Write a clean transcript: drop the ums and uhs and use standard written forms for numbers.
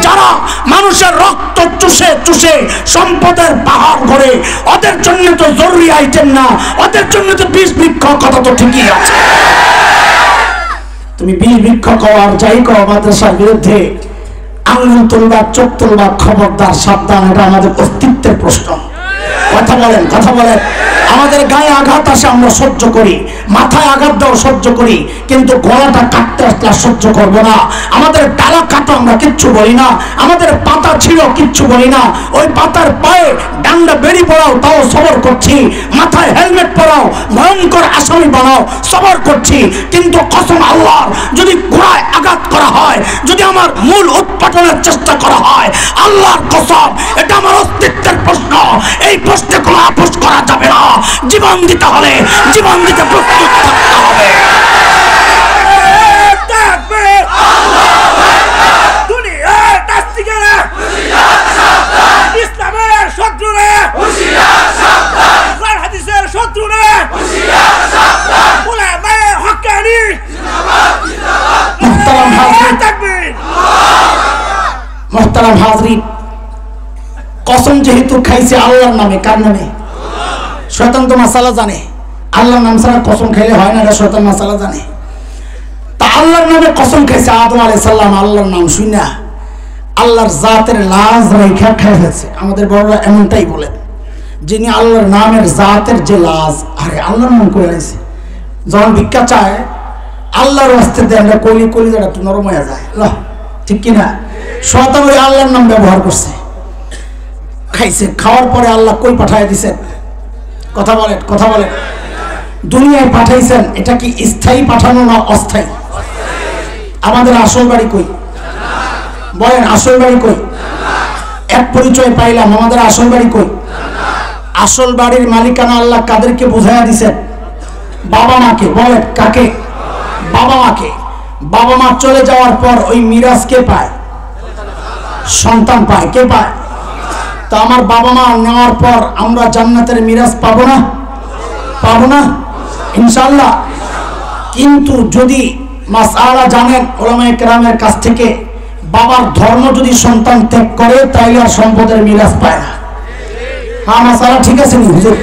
যারা মানুষের রক্ত চুষে চুষে সম্পদের পাহাড় করে, ওদের জন্য তো জরুরি আইটেম না, ওদের জন্য তো বিষ বৃক্ষ, কথা তো ঠিকই আছে। তুমি বিষ বৃক্ষ কও আর যাই কও, মাদ্রাসার বিরুদ্ধে আঙুল তুলবা, চোখ তুলবা, খবরদার, সাবধান, এটা আমাদের অস্তিত্বের প্রশ্ন। কথা বলেন, কথা বলেন। আমাদের গায়ে আঘাত আসে আমরা সহ্য করি, মাথায় আঘাত দাও সহ্য করি, কিন্তু গলাটা কাটতে আসলে সহ্য করব না। আমাদের ডালা কাটো আমরা কিচ্ছু বলি না, আমাদের পাতা ছিল কিচ্ছু বলি না। ওই পাতার পায়ে ডান্ডা বেরি পড়াও তাও সবর করছি, মাথায় হেলমেট পরাও ভয়ঙ্কর আসামি বানাও সবর করছি, কিন্তু কসম আল্লাহ, যদি ঘোড়ায় আঘাত করা হয়, যদি আমার মূল উৎপাটনের চেষ্টা করা হয়, আল্লাহর কসম এটা আমার অস্তিত্বের প্রশ্ন। এই প্রশ্নে কোনো আপোষ করা যাবে না। জীবন দিতে হলে জীবন দিতে প্রস্তুত থাকতে হবে। ইসলামের শত্রুরে হাদিসের শত্রুরে হক্কানি। মুহতারাম হাজরিন, কসম যেহেতু খাইছে আল্লাহর নামে, কার নামে? শয়তান তো মাসালা জানে, আল্লাহর নাম ছাড়া কসম খাইলে হয় না, এটা শয়তান মাসালা জানে। তা আল্লাহর নামে কসম খাইছে আদম আলাইহিস সালাম, আল্লাহর নাম শুনে আল্লাহর জাতের লাজ রেখা খাই ফেলছে। আমাদের বড়রা এমনটাই বলে, যিনি আল্লাহর নামের জাতের যে লাজ, আরে আল্লাহর নাম করে আছে, যখন ভিক্ষা চায় আল্লাহর রাস্তে দেয়, আমরা কলি কলি যারা একটু নরম হয়ে যায়, ঠিক কিনা? শয়তান ওই আল্লাহর নাম ব্যবহার করছে, খাইছে। খাওয়ার পরে আল্লাহ কই পাঠায় দিছেন? কথা বলেন, কথা বলেন। দুনিয়ায় পাঠাইছেন, এটা কি স্থায়ী পাঠানো না অস্থায়ী? আমাদের আসল বাড়ি কই? বলেন, আসল বাড়ি কই? এক পরিচয় পাইলাম, আমাদের আসল বাড়ি কই? আসল বাড়ির মালিকানা আল্লাহ কাদেরকে বুঝাইয়া দিছেন? বাবা মাকে। বলেন, কাকে? বাবা মাকে। বাবা মা চলে যাওয়ার পর ওই মিরাজ কে পায়? সন্তান পায়। কে পায়? তো আমার বাবা মা নেওয়ার পর আমরা জান্নাতের মিরাজ পাবো না? পাবো না ইনশাআল্লাহ। কিন্তু যদি মাসআলা জানেন উলামায়ে কেরামের কাছ থেকে, বাবার ধর্ম যদি সন্তান ত্যাগ করে তাইলে আর সম্পদের মিরাজ পায় না। হ্যাঁ, মাসআলা ঠিক আছে নি হুজুর?